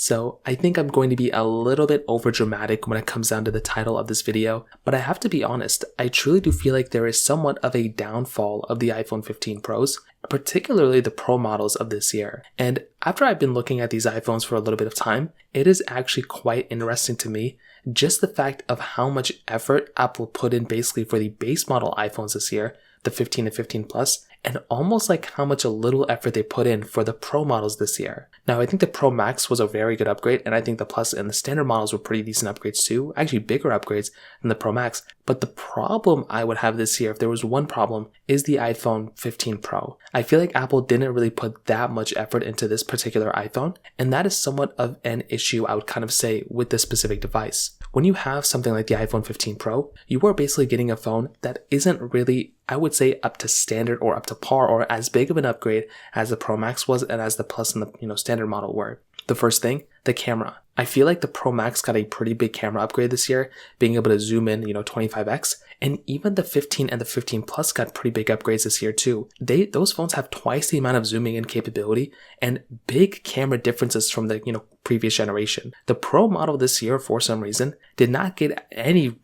So I think I'm going to be a little bit over dramatic when it comes down to the title of this video, but I have to be honest, I truly do feel like there is somewhat of a downfall of the iPhone 15 Pros, particularly the Pro models of this year. And after I've been looking at these iPhones for a little bit of time, it is actually quite interesting to me just the fact of how much effort Apple put in basically for the base model iPhones this year, the 15 and 15 Plus, and almost like how much a little effort they put in for the Pro models this year. Now, I think the Pro Max was a very good upgrade, and I think the Plus and the standard models were pretty decent upgrades too, actually bigger upgrades than the Pro Max. But the problem I would have this year, if there was one problem, is the iPhone 15 Pro. I feel like Apple didn't really put that much effort into this particular iPhone, and that is somewhat of an issue I would kind of say with this specific device. When you have something like the iPhone 15 Pro, you are basically getting a phone that isn't really, I would say, up to standard or up to par or as big of an upgrade as the Pro Max was and as the Plus and the standard model were. The first thing, the camera. I feel like the Pro Max got a pretty big camera upgrade this year, being able to zoom in, 25x, and even the 15 and the 15 Plus got pretty big upgrades this year too. Those phones have twice the amount of zooming in capability and big camera differences from the, previous generation. The Pro model this year, for some reason, did not get any,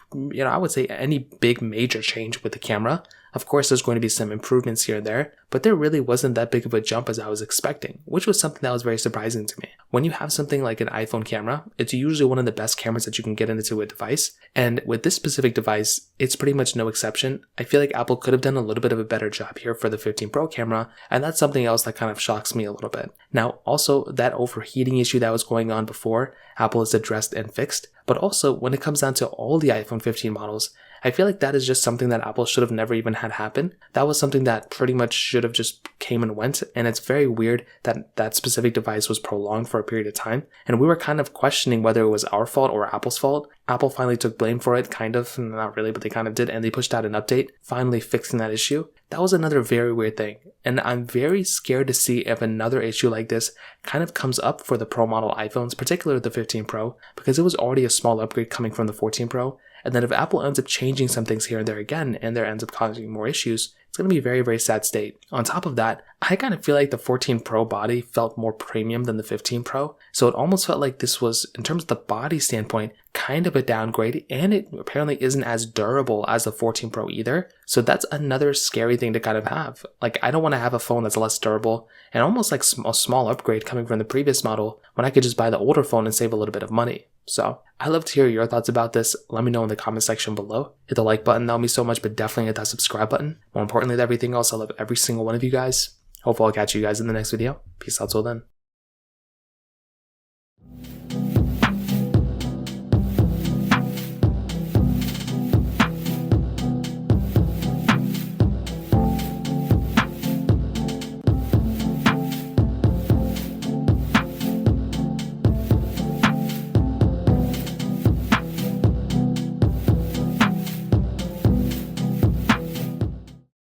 I would say any big major change with the camera. Of course, there's going to be some improvements here and there, but there really wasn't that big of a jump as I was expecting, which was something that was very surprising to me. When you have something like an iPhone camera, it's usually one of the best cameras that you can get into a device, and with this specific device, it's pretty much no exception. I feel like Apple could have done a little bit of a better job here for the 15 Pro camera, and that's something else that kind of shocks me a little bit. Now, also, that overheating issue that was going on before, Apple has addressed and fixed, but also when it comes down to all the iPhone 15 models, I feel like that is just something that Apple should have never even had happen. That was something that pretty much should have just came and went, and it's very weird that that specific device was prolonged for a period of time, and we were kind of questioning whether it was our fault or Apple's fault. Apple finally took blame for it, kind of, not really, but they kind of did, and they pushed out an update, finally fixing that issue. That was another very weird thing, and I'm very scared to see if another issue like this kind of comes up for the Pro model iPhones, particularly the 15 Pro, because it was already a small upgrade coming from the 14 Pro, and then if Apple ends up changing some things here and there again, and there ends up causing more issues, it's going to be a very, very sad state. On top of that, I kind of feel like the 14 Pro body felt more premium than the 15 Pro, so it almost felt like this was, in terms of the body standpoint, kind of a downgrade, and it apparently isn't as durable as the 14 Pro either, so that's another scary thing to kind of have. Like, I don't want to have a phone that's less durable, and almost like a small upgrade coming from the previous model, when I could just buy the older phone and save a little bit of money. So, I'd love to hear your thoughts about this. Let me know in the comment section below. Hit the like button, that would mean so much, but definitely hit that subscribe button. More importantly than everything else, I love every single one of you guys. Hopefully I'll catch you guys in the next video. Peace out till then.